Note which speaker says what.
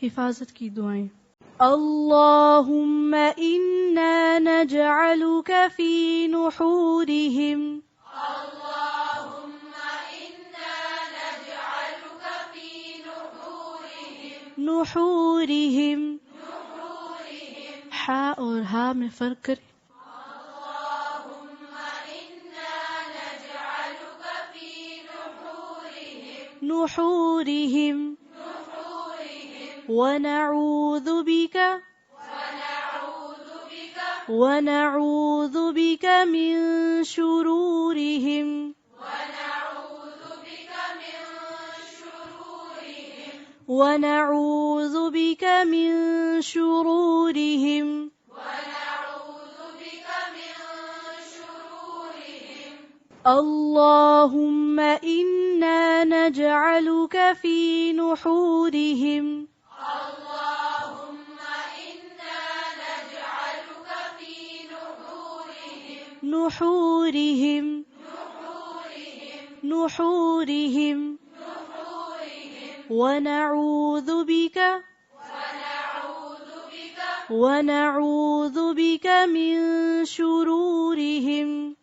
Speaker 1: हिफाजत की दुआएं। अल्लाहुम्मा इन्ना नजअलुका फी नुहूरिहिम नुहूरिहिम हा और हा में फर्क करें। नुहूरिहिम ونعوذ بك من شرورهم ونعوذ بك من شرورهم اللهم إنا نجعلك في نحورهم نحورهم ونعوذ بك من شرورهم